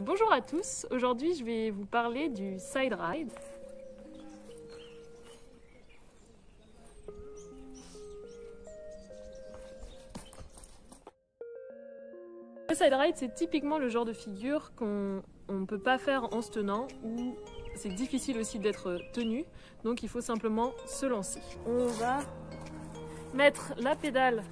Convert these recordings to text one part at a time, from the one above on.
Bonjour à tous, aujourd'hui je vais vous parler du side ride. Le side ride, c'est typiquement le genre de figure qu'on ne peut pas faire en se tenant ou c'est difficile aussi d'être tenu, donc il faut simplement se lancer. On va mettre la pédale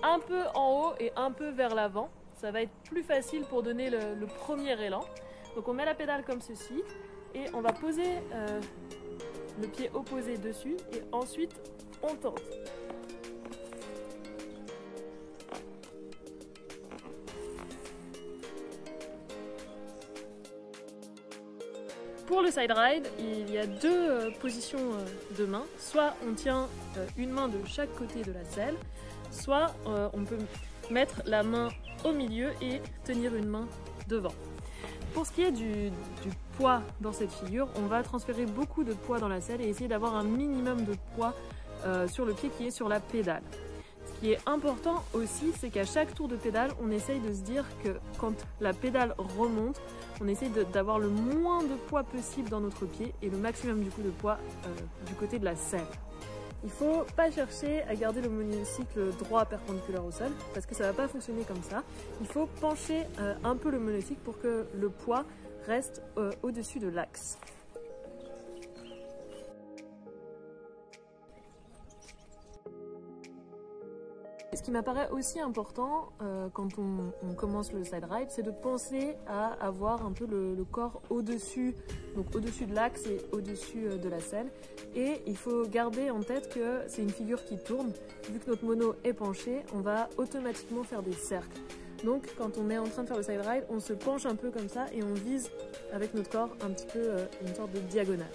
un peu en haut et un peu vers l'avant. Ça va être plus facile pour donner le premier élan. Donc on met la pédale comme ceci et on va poser le pied opposé dessus et ensuite on tente. Pour le side ride, il y a deux positions de main. Soit on tient une main de chaque côté de la selle, soit on peut mettre la main au milieu et tenir une main devant. Pour ce qui est du poids dans cette figure, on va transférer beaucoup de poids dans la selle et essayer d'avoir un minimum de poids sur le pied qui est sur la pédale. Ce qui est important aussi, c'est qu'à chaque tour de pédale, on essaye de se dire que quand la pédale remonte, on essaye d'avoir le moins de poids possible dans notre pied et le maximum du coup de poids du côté de la selle. Il ne faut pas chercher à garder le monocycle droit perpendiculaire au sol parce que ça ne va pas fonctionner comme ça. Il faut pencher un peu le monocycle pour que le poids reste au-dessus de l'axe. Ce qui m'apparaît aussi important quand on commence le side ride, c'est de penser à avoir un peu le corps au-dessus, donc au-dessus de l'axe et au-dessus de la selle. Et il faut garder en tête que c'est une figure qui tourne. Vu que notre mono est penché, on va automatiquement faire des cercles. Donc quand on est en train de faire le side ride, on se penche un peu comme ça et on vise avec notre corps un petit peu une sorte de diagonale.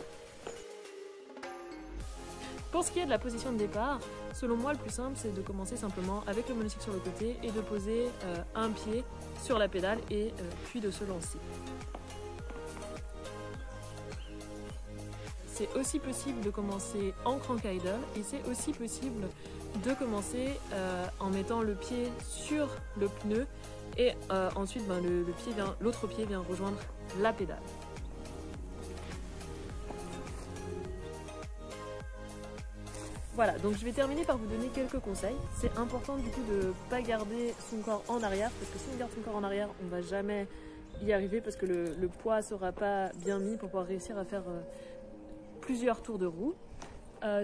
Pour ce qui est de la position de départ, selon moi le plus simple c'est de commencer simplement avec le monocycle sur le côté et de poser un pied sur la pédale et puis de se lancer. C'est aussi possible de commencer en crank idle et c'est aussi possible de commencer en mettant le pied sur le pneu et ensuite l'autre pied vient rejoindre la pédale. Voilà, donc je vais terminer par vous donner quelques conseils. C'est important du coup de ne pas garder son corps en arrière, parce que si on garde son corps en arrière, on ne va jamais y arriver parce que le poids ne sera pas bien mis pour pouvoir réussir à faire plusieurs tours de roue.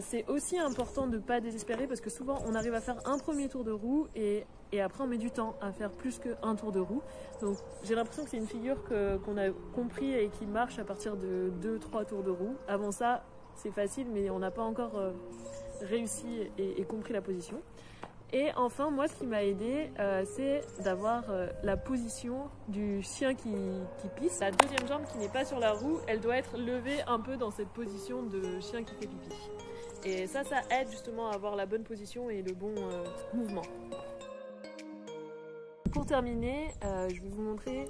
C'est aussi important de ne pas désespérer parce que souvent on arrive à faire un premier tour de roue et après on met du temps à faire plus qu'un tour de roue. Donc j'ai l'impression que c'est une figure qu'on a compris et qui marche à partir de 2-3 tours de roue. Avant ça, c'est facile mais on n'a pas encore réussi et compris la position. Et enfin, moi, ce qui m'a aidé, c'est d'avoir la position du chien qui pisse. La deuxième jambe qui n'est pas sur la roue, elle doit être levée un peu dans cette position de chien qui fait pipi. Et ça aide justement à avoir la bonne position et le bon mouvement. Pour terminer, je vais vous montrer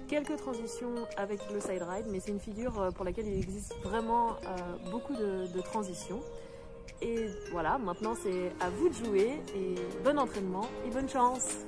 quelques transitions avec le side ride, mais c'est une figure pour laquelle il existe vraiment beaucoup de transitions. Et voilà, maintenant c'est à vous de jouer et bon entraînement et bonne chance!